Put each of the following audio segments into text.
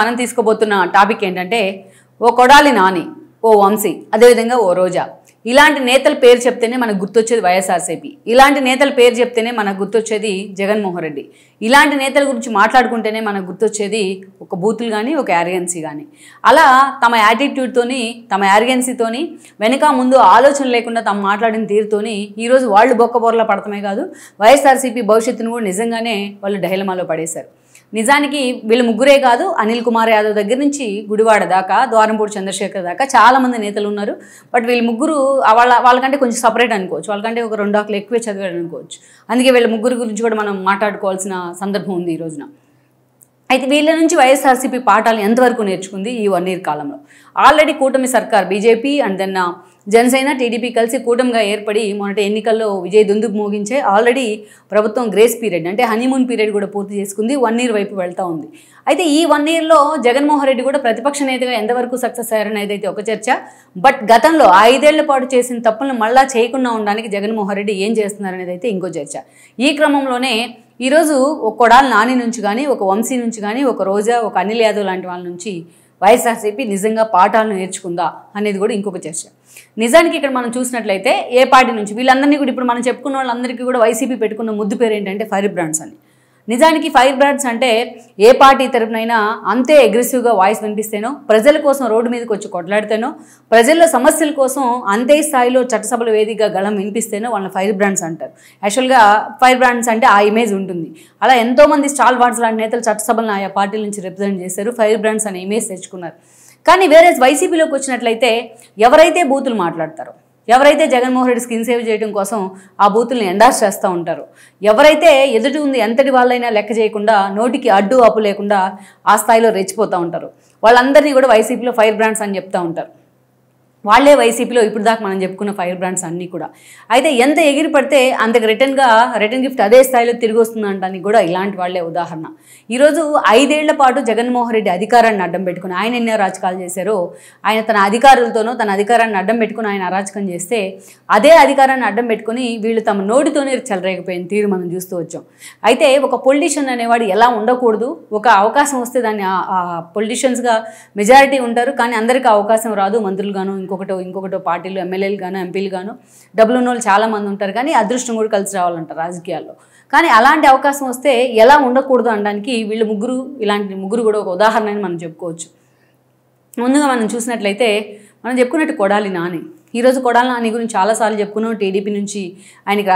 మనం తీసుకోబోతున్న టాపిక్ ఏంటంటే ఓ కొడాలి నాని, ఓ వంశీ, అదేవిధంగా ఓ రోజా. ఇలాంటి నేతల పేరు చెప్తేనే మనకు గుర్తొచ్చేది వైఎస్ఆర్సీపీ. ఇలాంటి నేతల పేరు చెప్తేనే మనకు గుర్తొచ్చేది జగన్మోహన్ రెడ్డి. ఇలాంటి నేతల గురించి మాట్లాడుకుంటేనే మనకు గుర్తొచ్చేది ఒక బూతులు కానీ, ఒక యారిగెన్సీ కానీ. అలా తమ యాటిట్యూడ్తోని, తమ యారిగెన్సీతోని, వెనక ముందు ఆలోచన లేకుండా తమ మాట్లాడిన తీరుతోని ఈరోజు వాళ్ళు బొక్కబోర్లా పడటమే కాదు, వైఎస్ఆర్సీపీ భవిష్యత్తును కూడా నిజంగానే వాళ్ళు డైలమాలో పడేశారు. నిజానికి వీళ్ళు ముగ్గురే కాదు, అనిల్ కుమార్ యాదవ్ దగ్గర నుంచి గుడివాడ దాకా, ద్వారంపూడి చంద్రశేఖర్ దాకా చాలామంది నేతలు ఉన్నారు. బట్ వీళ్ళు ముగ్గురు వాళ్ళకంటే కొంచెం సపరేట్ అనుకోవచ్చు, వాళ్ళకంటే ఒక 2 ఆకులు ఎక్కువే చదివాడు అనుకోవచ్చు. అందుకే వీళ్ళ ముగ్గురు గురించి కూడా మనం మాట్లాడుకోవాల్సిన సందర్భం ఉంది ఈ రోజున. అయితే వీళ్ళ నుంచి వైఎస్ఆర్సీపీ పాఠాలు ఎంతవరకు నేర్చుకుంది ఈ 1 ఇయర్ కాలంలో? ఆల్రెడీ కూటమి సర్కార్ BJP and then Janasena TDP కలిసి కూటమిగా ఏర్పడి మొన్నటి ఎన్నికల్లో విజయ్ దుందుకు మోగించే ఆల్రెడీ ప్రభుత్వం గ్రేస్ పీరియడ్ అంటే హనీమూన్ పీరియడ్ కూడా పూర్తి చేసుకుంది. 1 ఇయర్ వైపు వెళ్తూ ఉంది. అయితే ఈ 1 ఇయర్లో జగన్మోహన్ రెడ్డి కూడా ప్రతిపక్ష నేతగా ఎంతవరకు సక్సెస్ అయ్యారనేది అయితే ఒక చర్చ. బట్ గతంలో 5 ఏళ్ల పాటు చేసిన తప్పులను మళ్ళా చేయకుండా ఉండడానికి జగన్మోహన్ రెడ్డి ఏం చేస్తున్నారనేది అయితే ఇంకో చర్చ. ఈ క్రమంలోనే ఈరోజు ఒక కొడాలి నాని నుంచి కానీ, ఒక వంశీ నుంచి కానీ, ఒక రోజా, ఒక అనిల్ యాదవ్ లాంటి వాళ్ళ నుంచి వైఎస్ఆర్సీపీ నిజంగా పాఠాలను నేర్చుకుందా అనేది కూడా ఇంకొక చర్చ. నిజానికి ఇక్కడ మనం చూసినట్లయితే ఏ పార్టీ నుంచి వీళ్ళందరినీ కూడా ఇప్పుడు మనం చెప్పుకున్న వాళ్ళందరికీ కూడా వైసీపీ పెట్టుకున్న ముద్దు పేరు ఏంటంటే ఫైర్ బ్రాండ్స్ అని. నిజానికి ఫైర్ బ్రాండ్స్ అంటే ఏ పార్టీ తరపునైనా అంతే అగ్రెసివ్గా వాయిస్ వినిపిస్తేనో, ప్రజల కోసం రోడ్డు మీదకి వచ్చి కొట్లాడితేనో, ప్రజల సమస్యల కోసం అంతే స్థాయిలో చట్టసభల వేదికగా గళం వినిపిస్తేనో వాళ్ళని ఫైర్ బ్రాండ్స్ అంటారు. యాక్చువల్గా ఫైర్ బ్రాండ్స్ అంటే ఆ ఇమేజ్ ఉంటుంది. అలా ఎంతోమంది స్టాల్ వార్డ్స్ లాంటి నేతలు చట్టసభలను ఆయా పార్టీల నుంచి రిప్రజెంట్ చేశారు, ఫైర్ బ్రాండ్స్ అనే ఇమేజ్ తెచ్చుకున్నారు. కానీ వేరే వైసీపీలోకి వచ్చినట్లయితే ఎవరైతే బూతులు మాట్లాడతారో, ఎవరైతే జగన్మోహన్ రెడ్డి స్కిన్ సేవ్ చేయడం కోసం ఆ బూతుల్ని ఎండార్స్ చేస్తూ ఉంటారో, ఎవరైతే ఎదుటి ఉంది ఎంతటి వాళ్ళైనా లెక్క చేయకుండా నోటికి అడ్డు అప్పు లేకుండా ఆ స్థాయిలో రెచ్చిపోతూ ఉంటారు, వాళ్ళందరినీ కూడా వైసీపీలో ఫైర్ బ్రాండ్స్ అని చెప్తూ ఉంటారు. వాళ్ళే వైసీపీలో ఇప్పుడు దాకా మనం చెప్పుకున్న ఫైర్ బ్రాండ్స్ అన్నీ కూడా. అయితే ఎంత ఎగిరి పడితే అంతకు రిటర్న్ గిఫ్ట్ అదే స్థాయిలో తిరిగి వస్తుందంటానికి కూడా ఇలాంటి వాళ్ళే ఉదాహరణ. ఈరోజు 5 ఏళ్ల పాటు జగన్మోహన్ రెడ్డి అధికారాన్ని అడ్డం పెట్టుకుని ఆయన ఎన్ని అరాచకాలు చేశారో, ఆయన తన అధికారులతోనో తన అధికారాన్ని అడ్డం పెట్టుకుని ఆయన అరాచకం చేస్తే అదే అధికారాన్ని అడ్డం పెట్టుకుని వీళ్ళు తమ నోటితోనే చెలరేగిపోయిన తీరు మనం చూస్తూ వచ్చాం. అయితే ఒక పొలిటీషియన్ అనేవాడు ఎలా ఉండకూడదు, ఒక అవకాశం వస్తే దాన్ని పొలిటీషియన్స్గా మెజారిటీ ఉంటారు కానీ అందరికీ అవకాశం రాదు, మంత్రులుగాను ఇంకొకటో పార్టీలు ఎమ్మెల్యేలు గాను ఎంపీలు గాను డబ్బులు ఉన్న వాళ్ళు చాలామంది ఉంటారు కానీ అదృష్టం కూడా కలిసి రావాలంటారు రాజకీయాల్లో. కానీ అలాంటి అవకాశం వస్తే ఎలా ఉండకూడదు అనడానికి ఇలాంటి ముగ్గురు కూడా ఒక ఉదాహరణ అని మనం చెప్పుకోవచ్చు. ముందుగా మనం చూసినట్లయితే మనం చెప్పుకున్నట్టు కొడాలి నాని. ఈరోజు కొడాలి నాని గురించి చాలాసార్లు చెప్పుకున్నాం. టీడీపీ నుంచి ఆయనకి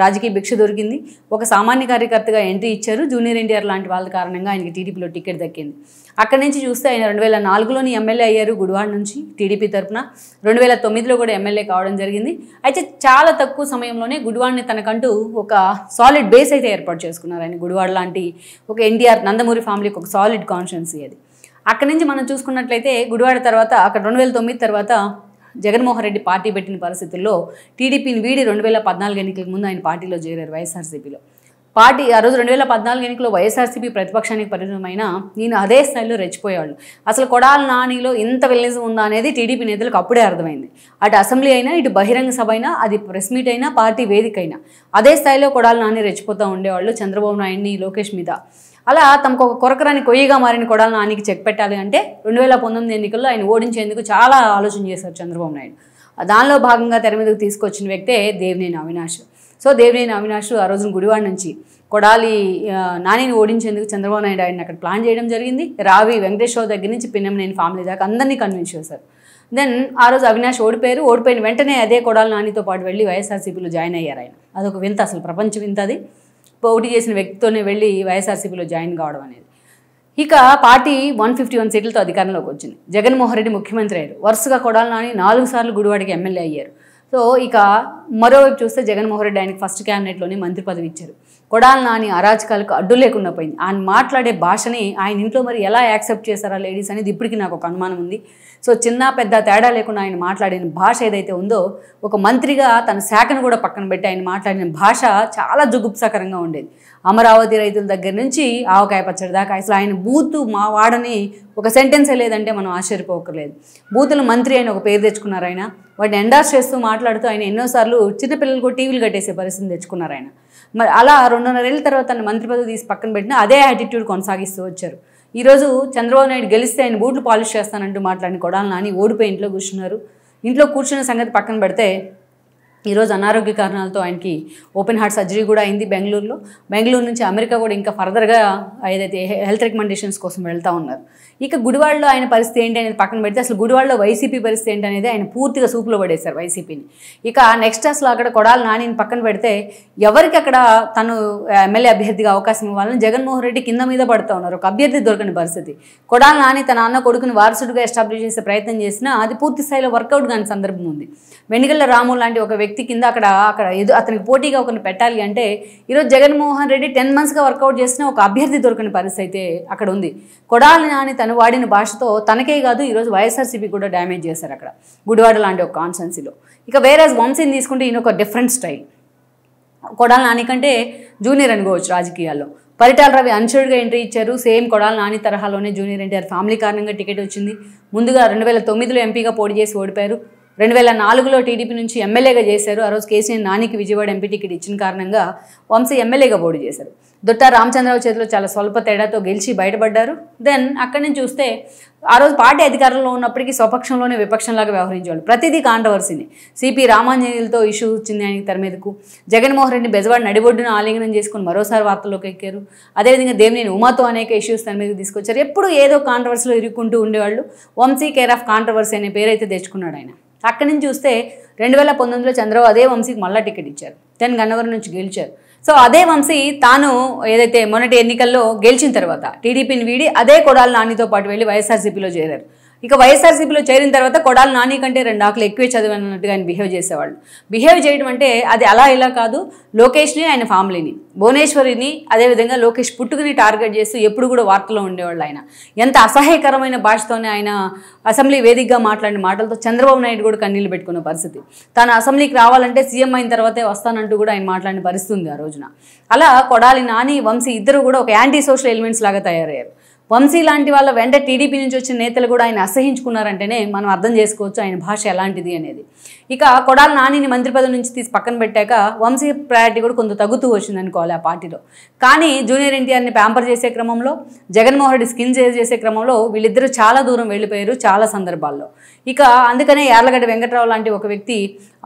రాజకీయ భిక్ష దొరికింది. ఒక సామాన్య కార్యకర్తగా ఎంట్రీ ఇచ్చారు. జూనియర్ ఎన్టీఆర్ లాంటి వాళ్ళ కారణంగా ఆయనకి టీడీపీలో టికెట్ దక్కింది. అక్కడి నుంచి చూస్తే ఆయన 2004లోని ఎమ్మెల్యే అయ్యారు గుడివాడ నుంచి టీడీపీ తరఫున. 2009లో కూడా ఎమ్మెల్యే కావడం జరిగింది. అయితే చాలా తక్కువ సమయంలోనే గుడివాడని తనకంటూ ఒక సాలిడ్ బేస్ అయితే ఏర్పాటు చేసుకున్నారు. ఆయన గుడివాడ లాంటి ఒక ఎన్టీఆర్ నందమూరి ఫ్యామిలీకి ఒక సాలిడ్ కాన్స్టిట్యున్సీ అది. అక్కడి నుంచి మనం చూసుకున్నట్లయితే గుడివాడ తర్వాత అక్కడ 2009 తర్వాత జగన్మోహన్ రెడ్డి పార్టీ పెట్టిన పరిస్థితుల్లో టీడీపీని వీడి 2014 ఎన్నికలకు ముందు ఆయన పార్టీలో చేరారు వైఎస్ఆర్సీపీలో. ఆ రోజు 2014 ఎన్నికల్లో వైఎస్ఆర్సీపీ ప్రతిపక్షానికి పరిమితమైన నేను అదే స్థాయిలో రెచ్చిపోయేవాళ్ళు. అసలు కొడాలి నానిలో ఇంత విలనిజం ఉందా అనేది టీడీపీ నేతలకు అప్పుడే అర్థమైంది. అటు అసెంబ్లీ అయినా, ఇటు బహిరంగ సభ అయినా, అది ప్రెస్ మీట్ అయినా, పార్టీ వేదిక అయినా అదే స్థాయిలో కొడాలి నాని రెచ్చిపోతూ ఉండేవాళ్ళు చంద్రబాబు నాయుడిని, లోకేష్ మీద. అలా తమకు ఒక కొరకరాని కొయ్యగా మారిన కొడాలి నానికి చెక్ పెట్టాలి అంటే 2019 ఎన్నికల్లో ఆయన ఓడించేందుకు చాలా ఆలోచన చేశారు చంద్రబాబు నాయుడు. దానిలో భాగంగా తెర మీదకు తీసుకొచ్చిన వ్యక్తే దేవినేని అవినాష్. సో దేవినేని అవినాష్ ఆ రోజున గుడివాడ నుంచి కొడాలి నానిని ఓడించేందుకు చంద్రబాబు నాయుడు ఆయన అక్కడ ప్లాన్ చేయడం జరిగింది. రావి వెంకటేశ్వర దగ్గర నుంచి పిన్నమనేని ఫ్యామిలీ దాకా అందరినీ కన్విన్స్ చేశారు. దెన్ ఆ రోజు అవినాష్ ఓడిపోయిన వెంటనే అదే కొడాలి నానితో పాటు వెళ్ళి వైఎస్ఆర్సీపీలో జాయిన్ అయ్యారు ఆయన. అదొక వింత, అసలు ప్రపంచ వింత అది. పోటీ చేసిన వ్యక్తితోనే వెళ్ళి వైఎస్ఆర్సీపీలో జాయిన్ కావడం అనేది. ఇక పార్టీ 151 సీట్లతో అధికారంలోకి వచ్చింది. జగన్మోహన్ రెడ్డి ముఖ్యమంత్రి అయ్యారు. వరుసగా కొడాలి నాని 4 సార్లు గుడివాడకి ఎమ్మెల్యే అయ్యారు. సో ఇక మరోవైపు చూస్తే జగన్మోహన్ రెడ్డి ఆయనకి ఫస్ట్ క్యాబినెట్లోనే మంత్రి పదవి ఇచ్చారు. కొడాలి నాని అరాచకాలకు అడ్డు లేకుండా పోయింది. ఆయన మాట్లాడే భాషని ఆయన ఇంట్లో మరి ఎలా యాక్సెప్ట్ చేశారా లేడీస్ అనేది ఇప్పటికీ నాకు ఒక అనుమానం ఉంది. సో చిన్న పెద్ద తేడా లేకుండా ఆయన మాట్లాడిన భాష ఏదైతే ఉందో, ఒక మంత్రిగా తన శాఖను కూడా పక్కన పెట్టి ఆయన మాట్లాడిన భాష చాలా జుగుప్సాకరంగా ఉండేది. అమరావతి రైతుల దగ్గర నుంచి ఆవకాయ పచ్చడి దాకా అసలు ఆయన బూతు మా వాడని ఒక సెంటెన్సే లేదంటే మనం ఆశ్చర్యపోకర్లేదు. బూతుల మంత్రి అయిన ఒక పేరు తెచ్చుకున్నారు ఆయన. వాటిని ఎండార్స్ చేస్తూ మాట్లాడుతూ ఆయన ఎన్నోసార్లు చిన్నపిల్లలకు టీవీలు కట్టేసే పరిస్థితి తెచ్చుకున్నారు ఆయన. మరి అలా 2.5 ఏళ్ళ తర్వాత తన మంత్రి పదవి తీసి పక్కన పెట్టినా అదే యాటిట్యూడ్ కొనసాగిస్తూ వచ్చారు. ఈరోజు చంద్రబాబు నాయుడు గెలిస్తే ఆయన బూట్లు పాలిష్ చేస్తానంటూ మాట్లాడిన కొడాలి నాని ఓడిపోయి ఇంట్లో కూర్చున్నారు. ఇంట్లో కూర్చున్న సంగతి పక్కన పెడితే ఈరోజు అనారోగ్య కారణాలతో ఆయనకి ఓపెన్ హార్ట్ సర్జరీ కూడా అయింది బెంగళూరులో. బెంగళూరు నుంచి అమెరికా కూడా ఇంకా ఫర్దర్గా ఏదైతే హెల్త్ రికమెండేషన్స్ కోసం వెళ్తూ ఉన్నారు. ఇక గుడివాడలో ఆయన పరిస్థితి ఏంటి అనేది పక్కన పెడితే అసలు గుడివాడలో వైసీపీ పరిస్థితి ఏంటి అనేది ఆయన పూర్తిగా సూపులో పడేశారు వైసీపీని. ఇక నెక్స్ట్ అసలు అక్కడ కొడాలి నానిని పక్కన పెడితే ఎవరికి అక్కడ తను ఎమ్మెల్యే అభ్యర్థిగా అవకాశం ఇవ్వాలని జగన్మోహన్ రెడ్డి కింద మీద పడుతూ ఉన్నారు. ఒక అభ్యర్థి దొరకని పరిస్థితి. కొడాలి నాని తన అన్న కొడుకుని వారసుడిగా ఎస్టాబ్లిష్ చేసే ప్రయత్నం చేసినా అది పూర్తి స్థాయిలో వర్కౌట్ కాని సందర్భం ఉంది. వెనిగళ్ల రాము లాంటి ఒక వ్యక్తి కింద అక్కడ అతనికి పోటీగా ఒకరిని పెట్టాలి అంటే ఈరోజు జగన్మోహన్ రెడ్డి 10 monthsగా వర్కౌట్ చేసిన ఒక అభ్యర్థి దొరకని పరిస్థితి అయితే అక్కడ ఉంది. కొడాలి నాని తను వాడిన భాషతో తనకే కాదు ఈరోజు వైఎస్ఆర్సీపీ కూడా డ్యామేజ్ చేశారు అక్కడ గుడివాడ లాంటి ఒక కాన్స్టెన్సీలో. ఇక వేరే వంశీని తీసుకుంటే ఈయన ఒక డిఫరెంట్ స్టైల్. కొడాలి నాని కంటే జూనియర్ అనుకోవచ్చు రాజకీయాల్లో. పరిటాల రవి అన్షూర్డ్గా ఎంట్రీ ఇచ్చారు. సేమ్ కొడాలి నాని తరహాలోనే జూనియర్ ఎన్టీఆర్ ఫ్యామిలీ కారణంగా టికెట్ వచ్చింది. ముందుగా 2009లో ఎంపీగా పోటీ చేసి ఓడిపోయారు. 2004లో టీడీపీ నుంచి ఎమ్మెల్యేగా చేశారు. ఆ రోజు కేసీఆర్ నానికి విజయవాడ ఎంపీ టికెట్ ఇచ్చిన కారణంగా వంశీ ఎమ్మెల్యేగా పోటీ చేశారు. దొట్టా రామచంద్రరావు చేతిలో చాలా స్వల్ప తేడాతో గెలిచి బయటపడ్డారు. దెన్ అక్కడి నుంచి చూస్తే ఆ రోజు పార్టీ అధికారంలో ఉన్నప్పటికీ స్వపక్షంలోనే విపక్షంలాగా వ్యవహరించేవాళ్ళు. ప్రతిదీ కాంట్రవర్సీని. సిపి రామాంజనేయులతో ఇష్యూ వచ్చింది ఆయనకి తెర మీదకు. జగన్మోహన్ రెడ్డి బెజవాడ నడిబొడ్డున ఆలింగనం చేసుకుని మరోసారి వార్తల్లోకి ఎక్కారు. అదేవిధంగా దేవినేని ఉమాతో అనేక ఇష్యూస్ తన మీదకి తీసుకొచ్చారు. ఎప్పుడు ఏదో కాంట్రవర్సీలో ఇరుక్కుంటూ ఉండేవాళ్ళు. వంశీ కేర్ ఆఫ్ కాంట్రవర్సీ అనే పేరైతే తెచ్చుకున్నాడు ఆయన. అక్కడి నుంచి చూస్తే 2019లో చంద్రబాబు అదే వంశీకి మళ్ళీ టికెట్ ఇచ్చారు. దెన్ గన్నవరం నుంచి గెలిచారు. సో అదే వంశీ తాను ఏదైతే మొన్నటి ఎన్నికల్లో గెలిచిన తర్వాత టీడీపీని వీడి అదే కొడాలి నానితో పాటు వెళ్ళి వైఎస్ఆర్సీపీలో చేరారు. ఇక వైఎస్ఆర్సీపీలో చేరిన తర్వాత కొడాలి నాని కంటే 2 ఆకులు ఎక్కువే చదివినట్టుగా ఆయన బిహేవ్ చేసేవాళ్ళు. బిహేవ్ చేయడం అంటే అది అలా ఇలా కాదు. లోకేష్ని ఆయన ఫ్యామిలీని, భువనేశ్వరిని, అదేవిధంగా లోకేష్ పుట్టుకుని టార్గెట్ చేస్తూ ఎప్పుడు కూడా వార్తల్లో ఉండేవాళ్ళు. ఆయన ఎంత అసహ్యకరమైన భాషతోనే ఆయన అసెంబ్లీ వేదికగా మాట్లాడిన మాటలతో చంద్రబాబు నాయుడు కూడా కన్నీళ్లు పెట్టుకున్న పరిస్థితి. తాను అసెంబ్లీకి రావాలంటే సీఎం అయిన తర్వాతే వస్తానంటూ కూడా ఆయన మాట్లాడిన పరిస్థితి ఉంది ఆ రోజున. అలా కొడాలి నాని, వంశీ ఇద్దరు కూడా ఒక యాంటీ సోషల్ ఎలిమెంట్స్ లాగా తయారయ్యారు. వంశీ లాంటి వాళ్ళ వెంట టీడీపీ నుంచి వచ్చిన నేతలు కూడా ఆయన అసహించుకున్నారంటేనే మనం అర్థం చేసుకోవచ్చు ఆయన భాష ఎలాంటిది అనేది. ఇక కొడాలి నానిని మంత్రి పదవి నుంచి తీసి పక్కన పెట్టాక వంశీ ప్రయారిటీ కూడా కొంత తగ్గుతూ వచ్చింది అనుకోవాలి ఆ పార్టీలో. కానీ జూనియర్ ఎన్టీఆర్ని ప్యాంపర్ చేసే క్రమంలో, జగన్మోహన్ రెడ్డి స్కిన్ చేసే క్రమంలో వీళ్ళిద్దరూ చాలా దూరం వెళ్ళిపోయారు చాలా సందర్భాల్లో. ఇక అందుకనే యార్లగడ్డ వెంకట్రావు లాంటి ఒక వ్యక్తి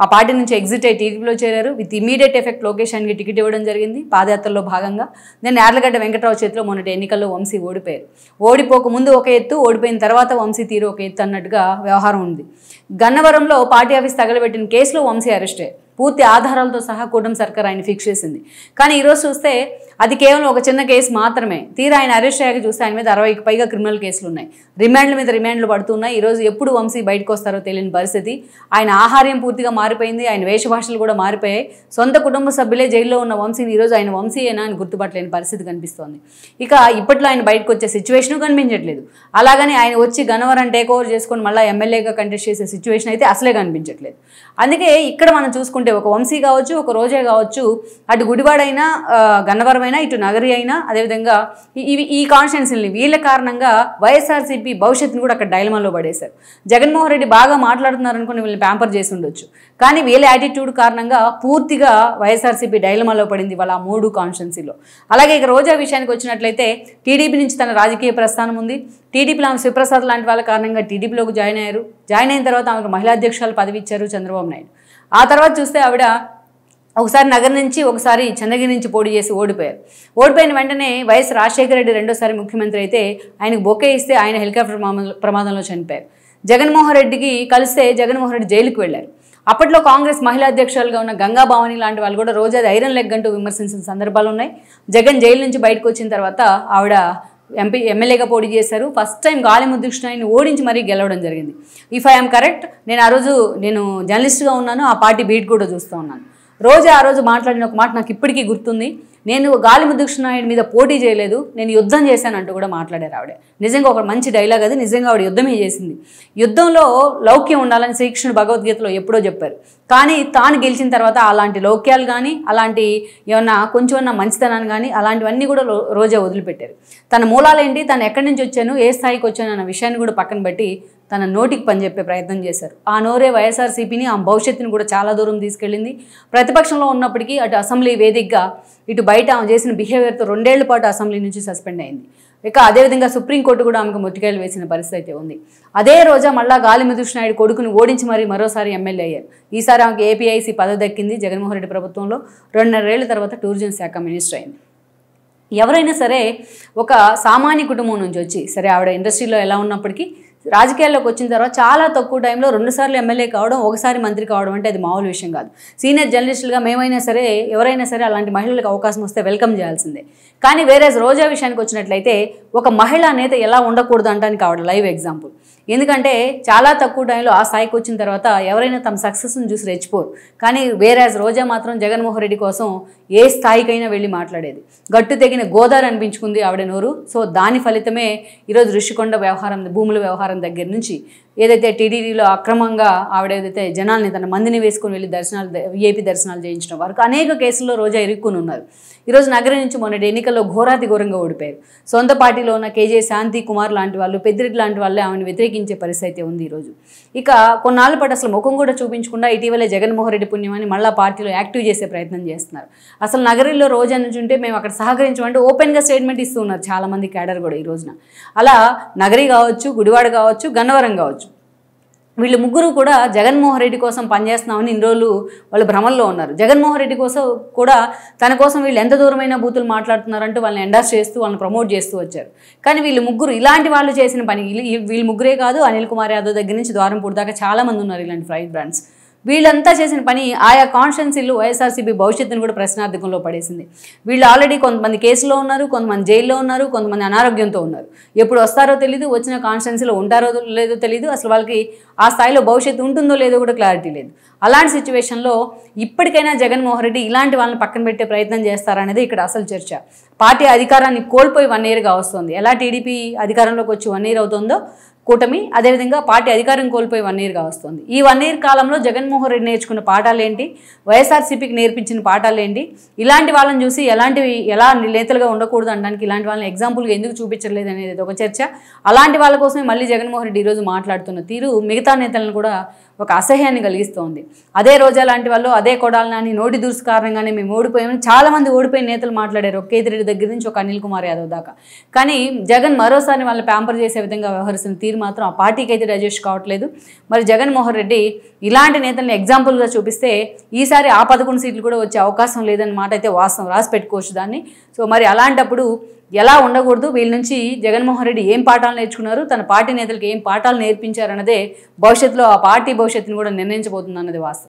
ఆ పార్టీ నుంచి ఎగ్జిట్ అయ్యి టీడీపీలో చేరారు. విత్ ఇమీడియట్ ఎఫెక్ట్ లోకేష్ ఆయనకి టికెట్ ఇవ్వడం జరిగింది పాదయాత్రలో భాగంగా. నేను యార్లగడ్డ వెంకట్రావు చేతిలో మొన్నటి ఎన్నికల్లో వంశీ ఓడిపోయారు. ఓడిపోక ముందు ఒక ఎత్తు, ఓడిపోయిన తర్వాత వంశీ తీరు ఒక ఎత్తు అన్నట్టుగా వ్యవహారం ఉంది. గన్నవరంలో పార్టీ ఆఫీస్ తగలబెట్టిన కేసులో వంశీ అరెస్ట్ అయ్యారు. పూర్తి ఆధారాలతో సహా కూటమి సర్కార్ ఆయన ఫిక్స్ చేసింది. కానీ ఈరోజు చూస్తే అది కేవలం ఒక చిన్న కేసు మాత్రమే. తీరా ఆయన అరెస్ట్ అయ్యాక చూస్తే ఆయన మీద 60కి పైగా క్రిమినల్ కేసులు ఉన్నాయి. రిమాండ్ల మీద రిమాండ్లు పడుతున్నాయి. ఈరోజు ఎప్పుడు వంశీ బయటకు వస్తారో తెలియని పరిస్థితి. ఆయన ఆహార్యం పూర్తిగా మారిపోయింది. ఆయన వేషభాషలు కూడా మారిపోయాయి. సొంత కుటుంబ సభ్యులే జైల్లో ఉన్న వంశీని ఈరోజు ఆయన వంశీయేనా అని గుర్తుపట్టలేని పరిస్థితి కనిపిస్తోంది. ఇక ఇప్పట్లో ఆయన బయటకు వచ్చే సిచ్యువేషన్ కనిపించట్లేదు. అలాగని ఆయన వచ్చి గన్నవరం టేక్ ఓవర్ చేసుకొని మళ్ళీ ఎమ్మెల్యేగా కంటెస్ట్ చేసే సిచ్యువేషన్ అయితే అసలే కనిపించట్లేదు. అందుకే ఇక్కడ మనం చూసుకుంటే ఒక వంశీ కావచ్చు, ఒక రోజే కావచ్చు, అటు గుడివాడైనా, గన్నవరమైనా, ఇటు నగరి అయినా, అదేవిధంగా ఈ కాన్స్టిట్యున్సీని వీళ్ళ కారణంగా వైఎస్ఆర్సీపీ భవిష్యత్తును కూడా అక్కడ డైలమాలో పడేశారు. జగన్మోహన్ రెడ్డి బాగా మాట్లాడుతున్నారు అనుకుని వీళ్ళని ప్యాంపర్ చేసి ఉండొచ్చు. కానీ వీళ్ళ యాటిట్యూడ్ కారణంగా పూర్తిగా వైఎస్ఆర్సీపీ డైలమాలో పడింది వాళ్ళ 3 కాన్స్టిట్యున్సీలో. అలాగే ఇక రోజా విషయానికి వచ్చినట్లయితే టీడీపీ నుంచి తన రాజకీయ ప్రస్థానం ఉంది. టీడీపీలో ఆమె శివప్రసాద్ లాంటి వాళ్ళ కారణంగా టీడీపీలోకి జాయిన్ అయ్యారు. జాయిన్ అయిన తర్వాత ఆమెకు మహిళా అధ్యక్షురాలు పదవి ఇచ్చారు చంద్రబాబు నాయుడు. ఆ తర్వాత చూస్తే ఆవిడ ఒకసారి నగర్ నుంచి, ఒకసారి చంద్రగిరి నుంచి పోటీ చేసి ఓడిపోయారు. ఓడిపోయిన వెంటనే వైఎస్ రాజశేఖర రెడ్డి రెండోసారి ముఖ్యమంత్రి అయితే ఆయనకు బొకే ఇస్తే ఆయన హెలికాప్టర్ ప్రమాదంలో చనిపోయారు. జగన్మోహన్ రెడ్డికి కలిస్తే జగన్మోహన్ రెడ్డి జైలుకు వెళ్లారు. అప్పట్లో కాంగ్రెస్ మహిళా అధ్యక్షులుగా ఉన్న గంగా భవాని లాంటి వాళ్ళు కూడా రోజు అది ఐరన్ లెగ్ అంటూ విమర్శించిన సందర్భాలు ఉన్నాయి. జగన్ జైలు నుంచి బయటకు వచ్చిన తర్వాత ఆవిడ ఎమ్మెల్యేగా పోటీ చేశారు. ఫస్ట్ టైం గాలి ముద్దుకృష్ణని ఓడించి మరీ గెలవడం జరిగింది. ఇఫ్ ఐఎమ్ కరెక్ట్, నేను ఆ రోజు జర్నలిస్ట్గా ఉన్నాను, ఆ పార్టీ బీట్ కూడా చూస్తూ ఉన్నాను. రోజు ఆ రోజు మాట్లాడిన ఒక మాట నాకు ఇప్పటికీ గుర్తుంది. నేను గాలి ముద్దుకృష్ణనాయుడు మీద పోటీ చేయలేదు, నేను యుద్ధం చేశానంటూ కూడా మాట్లాడారు ఆవిడ. నిజంగా ఒక మంచి డైలాగ్ అది. నిజంగా ఆవిడ యుద్ధమే చేసింది. యుద్ధంలో లౌక్యం ఉండాలని శ్రీకృష్ణుడు భగవద్గీతలో ఎప్పుడో చెప్పారు. కానీ తాను గెలిచిన తర్వాత అలాంటి లౌక్యాలు కానీ, అలాంటి ఏమన్నా కొంచెం మంచితనాన్ని కానీ, అలాంటివన్నీ కూడా రోజా వదిలిపెట్టారు. తన మూలాలేంటి, తను ఎక్కడి నుంచి వచ్చాను, ఏ స్థాయికి వచ్చాను అన్న విషయాన్ని కూడా పక్కన పెట్టి తన నోటికి పనిచెప్పే ప్రయత్నం చేశారు. ఆ నోరే వైఎస్ఆర్సీపీని, ఆ భవిష్యత్తుని కూడా చాలా దూరం తీసుకెళ్ళింది. ప్రతిపక్షంలో ఉన్నప్పటికీ అటు అసెంబ్లీ వేదికగా, ఇటు బయట ఆమె చేసిన బిహేవియర్తో 2 ఏళ్ల పాటు అసెంబ్లీ నుంచి సస్పెండ్ అయింది. ఇక అదేవిధంగా సుప్రీంకోర్టు కూడా ఆమెకు మొట్టికాయలు వేసిన పరిస్థితి అయితే ఉంది. అదే రోజా మళ్ళా గాలి కృష్ణారెడ్డి కొడుకుని ఓడించి మరోసారి ఎమ్మెల్యే అయ్యారు. ఈసారి ఆమెకు ఏపీఐసీ పదవి దక్కింది. జగన్మోహన్ రెడ్డి ప్రభుత్వంలో 2.5 ఏళ్ల తర్వాత టూరిజం శాఖ మినిస్టర్ అయింది. ఎవరైనా సరే ఒక సామాన్య కుటుంబం నుంచి వచ్చి, సరే ఆవిడ ఇండస్ట్రీలో ఎలా ఉన్నప్పటికీ రాజకీయాల్లోకి వచ్చిన తర్వాత చాలా తక్కువ టైంలో 2 సార్లు ఎమ్మెల్యే కావడం, ఒకసారి మంత్రి కావడం అంటే అది మామూలు విషయం కాదు. సీనియర్ జర్నలిస్టులుగా మేమైనా సరే ఎవరైనా సరే అలాంటి మహిళలకు అవకాశం వస్తే వెల్కమ్ చేయాల్సిందే. కానీ వేరే రోజా విషయానికి వచ్చినట్లయితే ఒక మహిళా నేత ఎలా ఉండకూడదు అంటానికి ఆవిడ లైవ్ ఎగ్జాంపుల్. ఎందుకంటే చాలా తక్కువ టైంలో ఆ స్థాయికి వచ్చిన తర్వాత ఎవరైనా తమ సక్సెస్ని చూసి రెచ్చిపోరు. కానీ వేరే రోజా మాత్రం జగన్మోహన్ రెడ్డి కోసం ఏ స్థాయికైనా వెళ్ళి మాట్లాడేది. గట్టు తెగిన గోదావరి అనిపించుకుంది ఆవిడ నోరు. సో దాని ఫలితమే ఈరోజు ఋషికొండ వ్యవహారం, భూముల వ్యవహారం దగ్గర నుంచి ఏదైతే టీడీడీలో అక్రమంగా ఆవిడ ఏదైతే జనాల్ని తన మందిని వేసుకొని వెళ్ళి విఐపీ దర్శనాలు చేయించడం వరకు అనేక కేసుల్లో రోజా ఇరుక్కుని ఉన్నారు. ఈరోజు నగరం నుంచి మొన్నటి ఎన్నికల్లో ఘోరాతి ఘోరంగా ఓడిపోయారు. సొంత పార్టీలో ఉన్న కేజే శాంతి కుమార్ లాంటి వాళ్ళు, పెద్దిరెడ్డి లాంటి వాళ్ళే ఆమెను వ్యతిరేకించే పరిస్థితి ఉంది ఈరోజు. ఇక కొన్నాళ్ళ పాటు అసలు ముఖం కూడా చూపించకుండా ఇటీవలే జగన్మోహన్ రెడ్డి పుణ్యమని మళ్ళీ పార్టీలో యాక్టివ్ చేసే ప్రయత్నం చేస్తున్నారు. అసలు నగరంలో రోజా నుంచి ఉంటే మేము అక్కడ సహకరించమంటే ఓపెన్గా స్టేట్మెంట్ ఇస్తూ ఉన్నారు చాలామంది క్యాడర్ కూడా ఈ రోజున. అలా నగరి కావచ్చు, గుడివాడ కావచ్చు, గన్నవరం కావచ్చు, వీళ్ళు ముగ్గురు కూడా జగన్మోహన్ రెడ్డి కోసం పనిచేస్తున్నామని ఇన్ని రోజులు వాళ్ళు భ్రమంలో ఉన్నారు. జగన్మోహన్ రెడ్డి కోసం కూడా తన కోసం వీళ్ళు ఎంత దూరమైన బూతులు మాట్లాడుతున్నారంటూ వాళ్ళని ఎండార్స్ చేస్తూ వాళ్ళని ప్రమోట్ చేస్తూ వచ్చారు. కానీ వీళ్ళు ముగ్గురు ఇలాంటి వాళ్ళు చేసిన పని, వీళ్ళు ముగ్గురే కాదు, అనిల్ కుమార్ యాదవ్ దగ్గర నుంచి ద్వారంపూడి దాకా చాలామంది ఉన్నారు ఇలాంటి ఫ్రైడ్ బ్రాండ్స్. వీళ్ళంతా చేసిన పని ఆయా కాన్స్టిట్యున్సీలు వైఎస్ఆర్సీపీ భవిష్యత్తును కూడా ప్రశ్నార్థకంలో పడేసింది. వీళ్ళు ఆల్రెడీ కొంతమంది కేసులో ఉన్నారు, కొంతమంది జైల్లో ఉన్నారు, కొంతమంది అనారోగ్యంతో ఉన్నారు. ఎప్పుడు వస్తారో తెలీదు, వచ్చిన కాన్స్టిట్యున్సీలో ఉంటారో లేదో తెలీదు, అసలు వాళ్ళకి ఆ స్థాయిలో భవిష్యత్తు ఉంటుందో లేదో కూడా క్లారిటీ లేదు. అలాంటి సిచ్యువేషన్లో ఇప్పటికైనా జగన్మోహన్ రెడ్డి ఇలాంటి వాళ్ళని పక్కన పెట్టే ప్రయత్నం చేస్తారనేది ఇక్కడ అసలు చర్చ. పార్టీ అధికారాన్ని కోల్పోయి 1 yearగా వస్తుంది. ఎలా టీడీపీ అధికారంలోకి వచ్చి 1 year అవుతుందో కూటమి, అదేవిధంగా పార్టీ అధికారం కోల్పోయి 1 yearగా వస్తుంది. ఈ 1 year కాలంలో జగన్మోహన్ రెడ్డి నేర్చుకున్న పాఠాలు ఏంటి, వైఎస్ఆర్సీపీకి నేర్పించిన పాఠాలు ఏంటి, ఇలాంటి వాళ్ళని చూసి ఎలా నేతలుగా ఉండకూడదు అనడానికి ఇలాంటి వాళ్ళని ఎగ్జాంపుల్గా ఎందుకు చూపించలేదు అనేది ఒక చర్చ. అలాంటి వాళ్ళ కోసమే మళ్ళీ జగన్మోహన్ రెడ్డి ఈరోజు మాట్లాడుతున్న తీరు మిగతా నేతలను కూడా ఒక అసహ్యాన్ని కలిగిస్తోంది. అదే రోజా లాంటి వాళ్ళు, అదే కొడాలి నాని నోటి దూర్సు కారణంగానే మేము ఓడిపోయామని చాలామంది ఓడిపోయిన నేతలు మాట్లాడారు, ఒక కేతిరెడ్డి దగ్గర నుంచి ఒక అనిల్ కుమార్ యాదవ్ దాకా. కానీ జగన్ మరోసారి వాళ్ళని ప్యాంపర్ చేసే విధంగా వ్యవహరిస్తున్న తీరు మాత్రం ఆ పార్టీకి అయితే డైజెస్ట్ కావట్లేదు. మరి జగన్మోహన్ రెడ్డి ఇలాంటి నేతల్ని ఎగ్జాంపుల్గా చూపిస్తే ఈసారి ఆ 11 సీట్లు కూడా వచ్చే అవకాశం లేదన్న మాట అయితే వాస్తవం, రాసి పెట్టుకోవచ్చు దాన్ని. సో మరి అలాంటప్పుడు ఎలా ఉండకూడదు, వీళ్ళ నుంచి జగన్మోహన్ రెడ్డి ఏం పాఠాలు నేర్చుకున్నారు, తన పార్టీ నేతలకు ఏం పాఠాలు నేర్పించారన్నదే భవిష్యత్తులో ఆ పార్టీ భవిష్యత్తును కూడా నిర్ణయించబోతుంది అన్నది వాస్తవం.